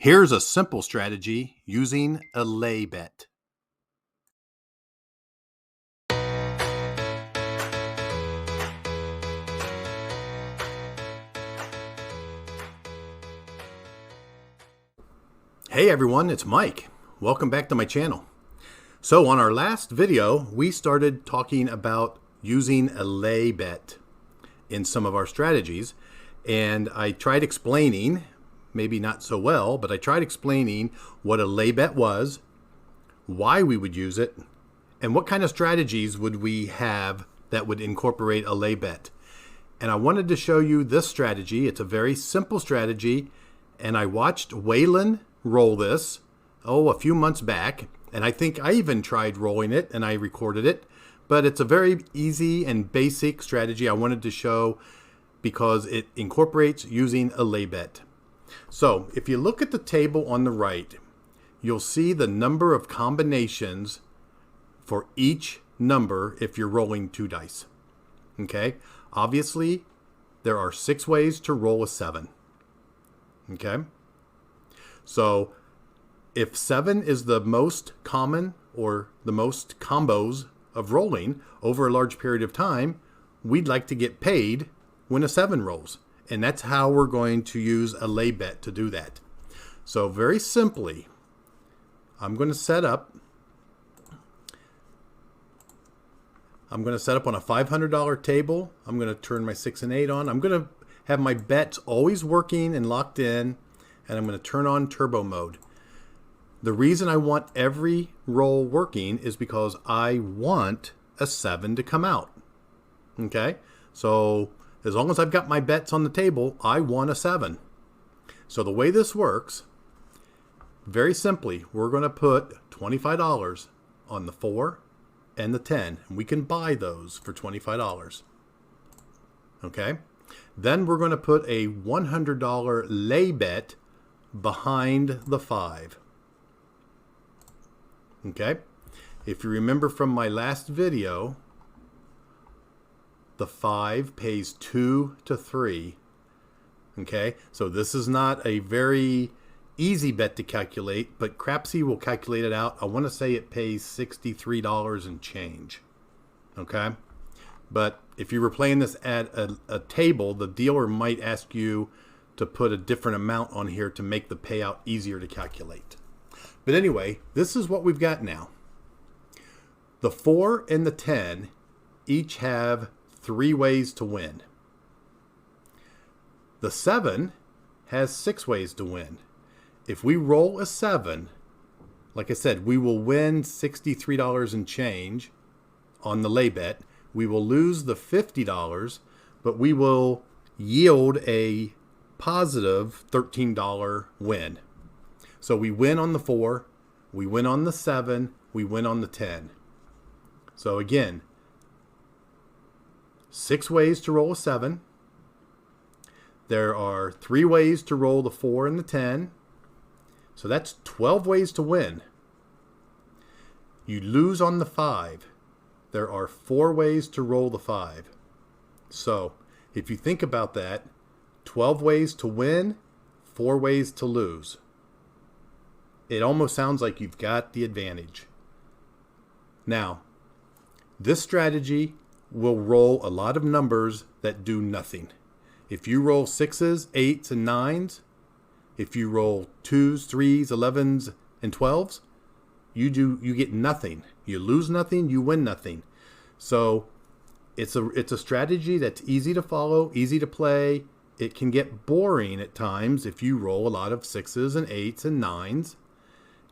Here's a simple strategy using a lay bet. Hey everyone, it's Mike. Welcome back to my channel. So on our last video, we started talking about using a lay bet in some of our strategies. And I tried explaining, maybe not so well, but I tried explaining what a lay bet was, why we would use it, and what kind of strategies would we have that would incorporate a lay bet. And I wanted to show you this strategy. It's a very simple strategy, and I watched Waylon roll this, a few months back, and I think I even tried rolling it and I recorded it, but it's a very easy and basic strategy I wanted to show because it incorporates using a lay bet. So if you look at the table on the right, you'll see the number of combinations for each number if you're rolling 2 dice. Okay, obviously there are 6 ways to roll a 7. Okay, so if 7 is the most common or the most combos of rolling over a large period of time, we'd like to get paid when a 7 rolls. And that's how we're going to use a lay bet to do that. So very simply, I'm going to set up on a $500 table. I'm going to turn my 6 and 8 on. I'm going to have my bets always working and locked in, and I'm going to turn on turbo mode. The reason I want every roll working is because I want a 7 to come out. Okay, so as long as I've got my bets on the table, I want a 7. So the way this works, very simply, we're going to put $25 on the 4 and the 10. And we can buy those for $25. Okay. Then we're going to put a $100 lay bet behind the 5. Okay. If you remember from my last video, the 5 pays 2 to 3. Okay, so this is not a very easy bet to calculate, but Crapsy will calculate it out. I want to say it pays $63 and change. Okay, but if you were playing this at a table, the dealer might ask you to put a different amount on here to make the payout easier to calculate. But anyway, this is what we've got now. The 4 and the 10 each have 3 ways to win. The 7 has 6 ways to win. If we roll a 7, like I said, we will win $63 and change on the lay bet. We will lose the $50, but we will yield a positive $13 win. So we win on the 4, we win on the 7, we win on the 10. So again, 6 ways to roll a 7. There are 3 ways to roll the 4 and the 10. So that's 12 ways to win. You lose on the 5. There are 4 ways to roll the 5. So if you think about that, 12 ways to win, 4 ways to lose. It almost sounds like you've got the advantage. Now, this strategy will roll a lot of numbers that do nothing. If you roll 6s, 8s, and 9s, if you roll 2s, 3s, 11s, and 12s, you get nothing. You lose nothing, you win nothing. So it's a strategy that's easy to follow, easy to play. It can get boring at times if you roll a lot of 6s and 8s and 9s.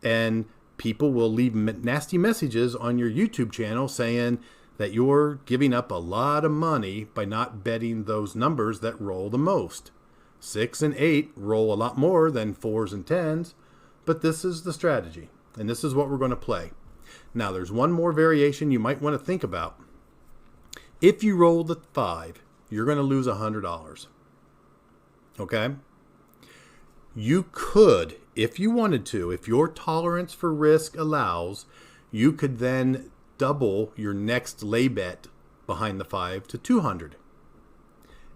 And people will leave nasty messages on your YouTube channel saying that you're giving up a lot of money by not betting those numbers that roll the most. 6 and 8 roll a lot more than 4s and 10s, but this is the strategy, and this is what we're going to play. Now, there's one more variation you might want to think about. If you roll the 5, you're going to lose $100. Okay? You could, if you wanted to, if your tolerance for risk allows, you could then double your next lay bet behind the 5 to 200.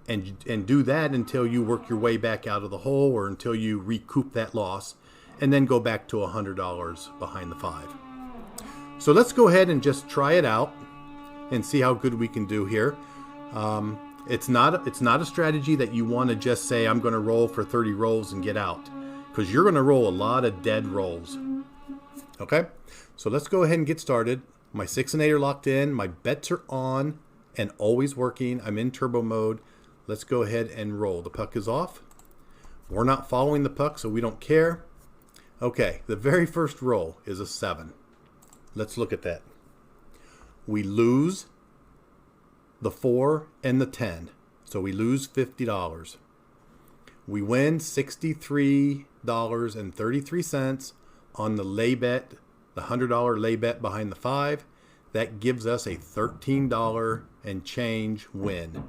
and do that until you work your way back out of the hole or until you recoup that loss, and then go back to $100 behind the 5. So let's go ahead and just try it out and see how good we can do here. It's not a strategy that you want to just say, I'm going to roll for 30 rolls and get out, because you're going to roll a lot of dead rolls. Okay, so let's go ahead and get started. My 6 and 8 are locked in. My bets are on and always working. I'm in turbo mode. Let's go ahead and roll. The puck is off. We're not following the puck, so we don't care. Okay, the very first roll is a 7. Let's look at that. We lose the 4 and the 10, so we lose $50. We win $63.33 on the lay bet, the $100 lay bet behind the 5. That gives us a $13 and change win.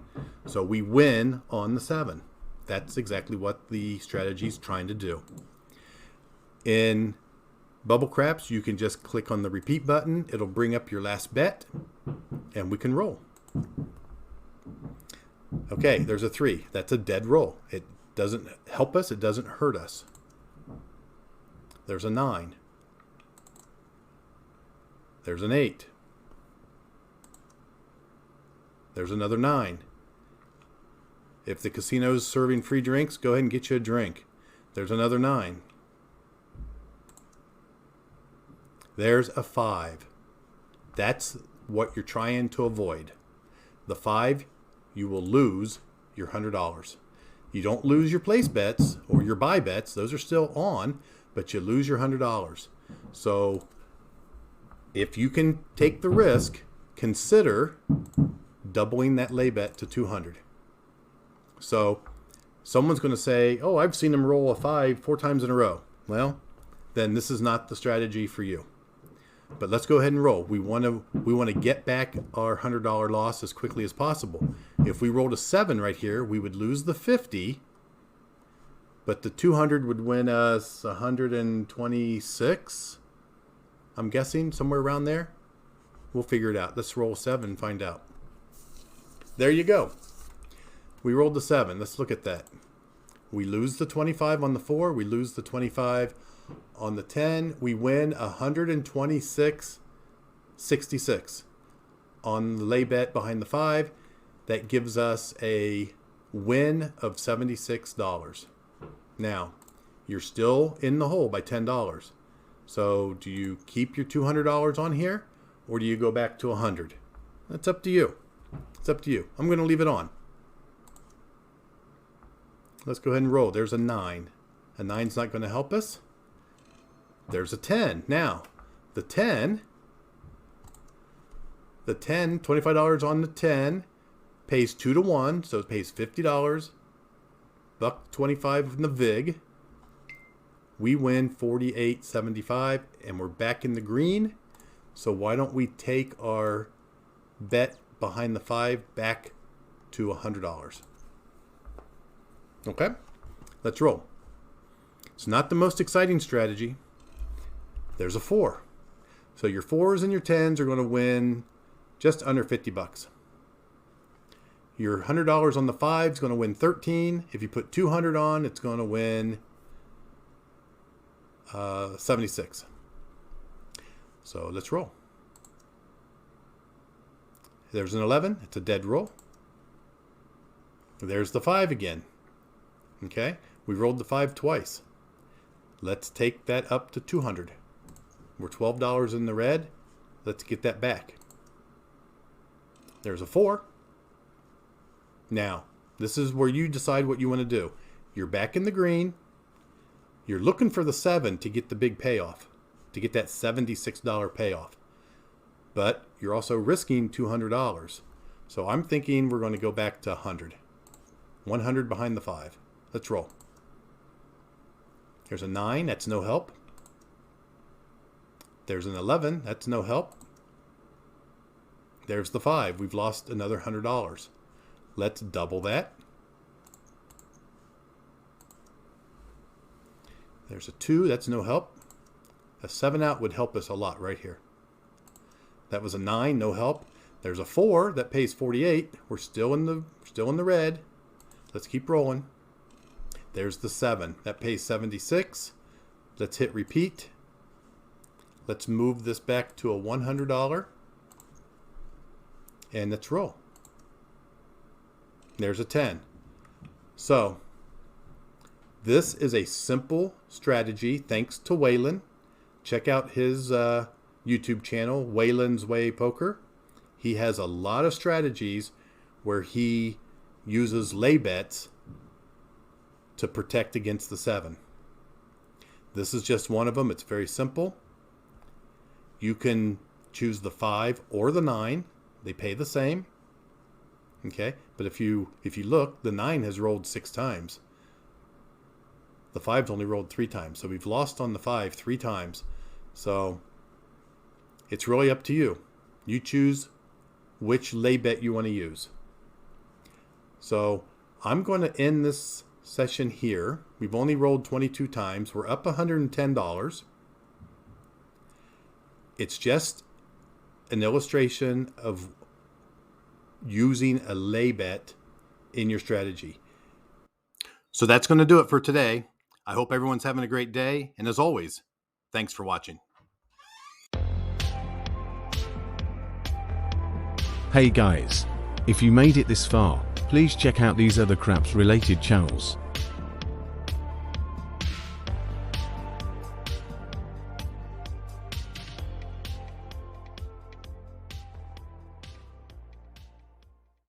So we win on the 7. That's exactly what the strategy is trying to do. In Bubble Craps, you can just click on the repeat button. It'll bring up your last bet, and we can roll. Okay, there's a 3. That's a dead roll. It doesn't help us. It doesn't hurt us. There's a 9. There's an 8. There's another 9. If the casino's serving free drinks, go ahead and get you a drink. There's another 9. There's a 5. That's what you're trying to avoid. The 5, you will lose your $100. You don't lose your place bets or your buy bets. Those are still on, but you lose your $100. So if you can take the risk, consider doubling that lay bet to 200. So someone's going to say, oh, I've seen him roll a 5 4 times in a row. Well, then this is not the strategy for you. But let's go ahead and roll. We want to get back our $100 loss as quickly as possible. If we rolled a 7 right here, we would lose the 50, but the 200 would win us 126. I'm guessing somewhere around there. We'll figure it out. Let's roll 7 and find out. There you go. We rolled the 7. Let's look at that. We lose the 25 on the 4. We lose the 25 on the 10. We win 126.66 on the lay bet behind the 5. That gives us a win of $76. Now, you're still in the hole by $10. So do you keep your $200 on here, or do you go back to 100? That's up to you. It's up to you. I'm going to leave it on. Let's go ahead and roll. There's a 9. A 9's not going to help us. There's a 10. Now, the 10, $25 on the 10, pays 2 to 1, so it pays $50. $1.25 in the VIG. We win $48.75, and we're back in the green. So why don't we take our bet behind the 5 back to $100? Okay, let's roll. It's not the most exciting strategy. There's a 4. So your 4s and your 10s are going to win just under $50. Your $100 on the 5 is going to win 13. If you put 200 on, it's going to win 76. So let's roll. There's an 11. It's a dead roll. There's the 5 again. Okay, we rolled the 5 twice. Let's take that up to 200. We're $12 in the red. Let's get that back. There's a 4. Now, this is where you decide what you want to do. You're back in the green. You're looking for the 7 to get the big payoff, to get that $76 payoff. But you're also risking $200. So I'm thinking we're going to go back to 100. 100 behind the 5. Let's roll. There's a 9. That's no help. There's an 11. That's no help. There's the 5. We've lost another $100. Let's double that. There's a 2. That's no help. A 7 out would help us a lot right here. That was a 9. No help. There's a 4 that pays 48. We're still in the red. let's keep rolling. There's the 7. That pays 76. Let's hit repeat. Let's move this back to a $100. And let's roll. There's a 10. So, this is a simple strategy thanks to Waylon. Check out his YouTube channel, Waylon's Way Poker. He has a lot of strategies where he uses lay bets to protect against the 7. This is just one of them. It's very simple. You can choose the 5 or the 9. They pay the same. Okay, but if you look, the 9 has rolled 6 times. The 5's only rolled 3 times. So we've lost on the 5 3 times. So it's really up to you. You choose which lay bet you want to use. So I'm going to end this session here. We've only rolled 22 times. We're up $110. It's just an illustration of using a lay bet in your strategy. So that's going to do it for today. I hope everyone's having a great day. And as always, thanks for watching. Hey guys, if you made it this far, please check out these other craps related channels.